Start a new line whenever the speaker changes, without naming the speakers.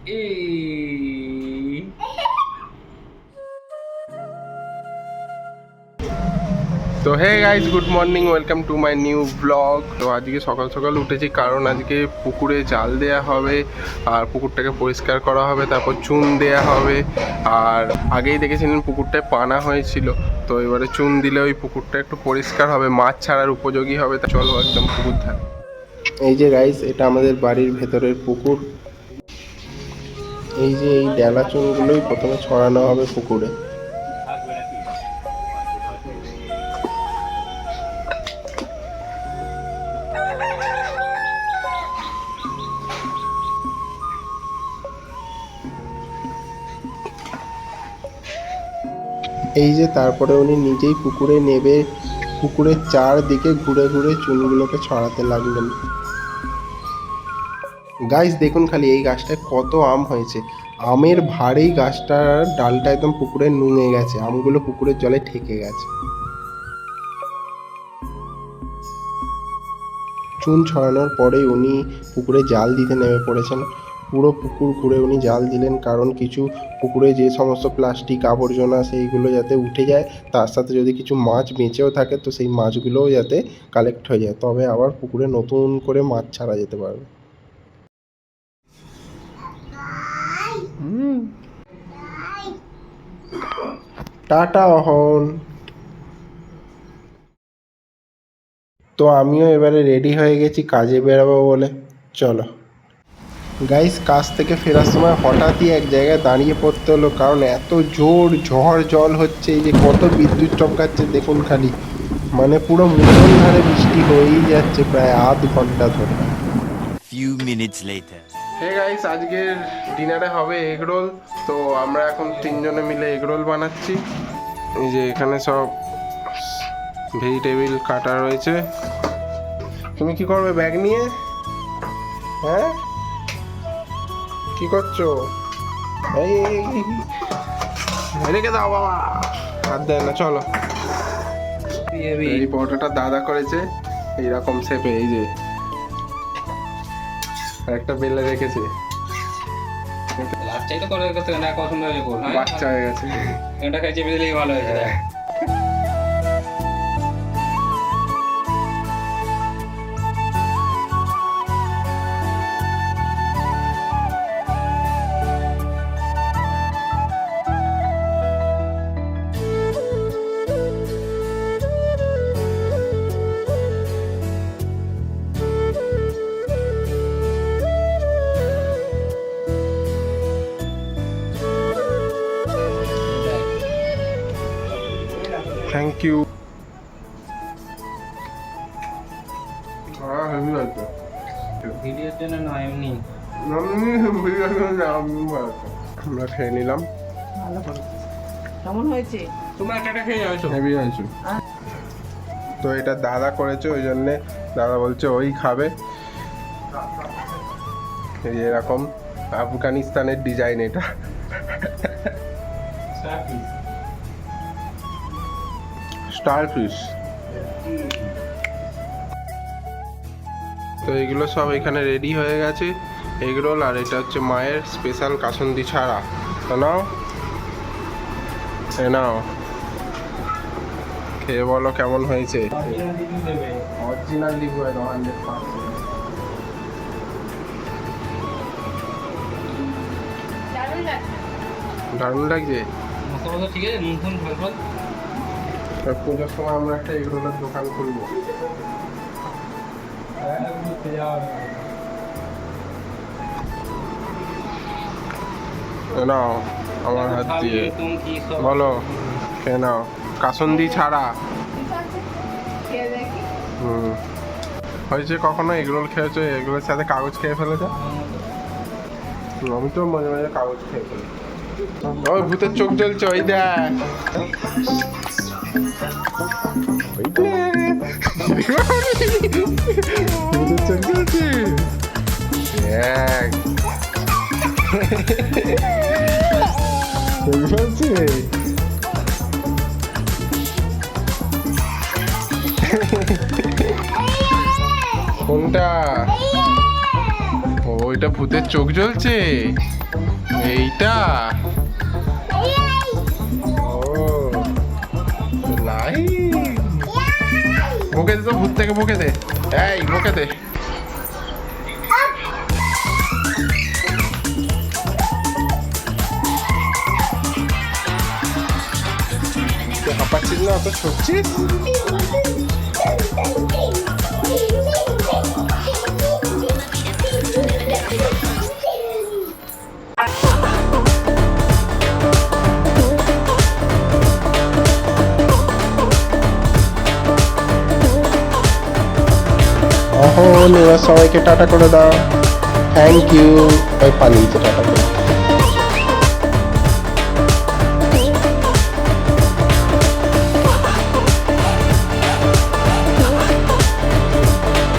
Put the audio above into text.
এই
তো hey guys, good morning, welcome to my new blog. তো আজকে সকাল সকাল উঠেছি কারণ আজকে পুকুরে জাল দেয়া হবে আর পুকুরটাকে পরিষ্কার করা হবে, তারপর চুন দেয়া হবে। আর আগেই দেখেছিলেন পুকুরটায় পানা হয়েছিল, তো এবারে চুন দিলে ওই পুকুরটা একটু পরিষ্কার হবে, মাছ ছাড়ার উপযোগী হবে। তা চলো একদম পুকুর ধারে। এই যে গাইজ, এটা আমাদের বাড়ির ভেতরের পুকুর। এই যে এই ডেলা চুনগুলোই প্রথমে ছড়ানো হবে পুকুরে। এই যে তারপরে উনি নিজেই পুকুরে নেবে, পুকুরের চারদিকে ঘুরে ঘুরে চুনগুলোকে ছড়াতে লাগলেন। গাইস দেখুন খালি এই গাছটায় কত আম হয়েছে। আমের ভারেই গাছটার ডালটা একদম পুকুরে নুয়ে গেছে, আমগুলো পুকুরের জলে ঠেকে গেছে। চুন ছড়ানোর পরেই উনি পুকুরে জাল দিতে নেমে পড়েছেন। পুরো পুকুর ঘুরে উনি জাল দিলেন, কারণ কিছু পুকুরে যে সমস্ত প্লাস্টিক আবর্জনা সেইগুলো যাতে উঠে যায়, তার সাথে যদি কিছু মাছ বেঁচেও থাকে তো সেই মাছগুলোও যাতে কালেক্ট হয়ে যায়, তবে আবার পুকুরে নতুন করে মাছ ছাড়া যেতে পারবে। টাটা অহন। তো আমিও এবারে রেডি হয়ে গেছি কাজে বেরাবো বলে। চলো গাইস, কাজ থেকে ফেরার সময় হঠাৎই এক জায়গায় দাঁড়িয়ে পড়তে হলো, কারণ এত জোর ঝড় জল হচ্ছে। এই যে কত বিদ্যুৎ চমকাচ্ছে দেখুন খালি, মানে পুরো মুষলধারে বৃষ্টি হয়েই যাচ্ছে প্রায় আধ ঘন্টা ধরে।
Few minutes later.
Hey guys, আজকের ডিনারে হবে এগ রোল। তো আমরা এখন তিনজনে মিলে এগ রোল বানাচ্ছি। এই যে এখানে সব ভেজিটেবিল কাটা রয়েছে। তুমি কি করবে ব্যাগ নিয়ে? হ্যাঁ, কি করছো? এই রেখে দাও বাবা, হাত দেয় না। চলো, এই পরোটাটা দাদা করেছে এইরকম শেপে। এই যে একটা বেলে রেখেছে,
লাস্টাই তো করে করতে না, কত সুন্দর হয়েছে গোল।
বাচ্চা হয়ে গেছে।
এটা খাই চেপে দিলেই ভালো হয়েছে।
Thank you. হেভি আছে।
ভিডিওর জন্য নয়, এমনি
আমরা খেয়ে নিলাম।
কেমন হয়েছে?
তোমরা একটা খেয়ে যাচ্ছো।
হেভি হয়েছে। তো এটা দাদা করেছে, ওই জন্যে দাদা বলছে ওই খাবে। এই যে এরকম আফগানিস্তানের ডিজাইন এটা। Star fish. তো এগুলো সব এখানে রেডি হয়ে গেছে, এগ রোল। আর এটা হচ্ছে মায়ের স্পেশাল কাসুন্দি ছাড়া। তো নাও, এ নাও, খেয়ে বলো কেমন হয়েছে। অরিজিনাল লিবু একদম 100%। দারুণ লাগছে।
মশলা মশলা ঠিক আছে, নুন ফুন ঝাল ফল।
পুজোর সময় আমরা একটা এগ রোলের দোকান খুলবো। নাও আমার হাত দিয়ে বলো, খেয়ে নাও, কাসুন্দি ছাড়া। হয়েছে কখনো এগরোল খেয়েছো? এগরোলের সাথে কাগজ খেয়ে ফেলেছো? আমি তো মাঝে মাঝে কাগজ খেয়ে ফেলি। ওই ভূতের চোখ জ্বলছে, ওই দেখ, ভূতের চোখ জ্বলছে দেখ। কোনটা? ওইটা ভূতের চোখ জ্বলছে। এইটা ও লাইট বকে দে তো ভূত থেকে বকে দে এই বকে দে তুই হাঁপাচ্ছিস না অত সরছিস এখন এবার সবাইকে টাটা করে দাও থ্যাংক ইউ পালিয়েছে টাটা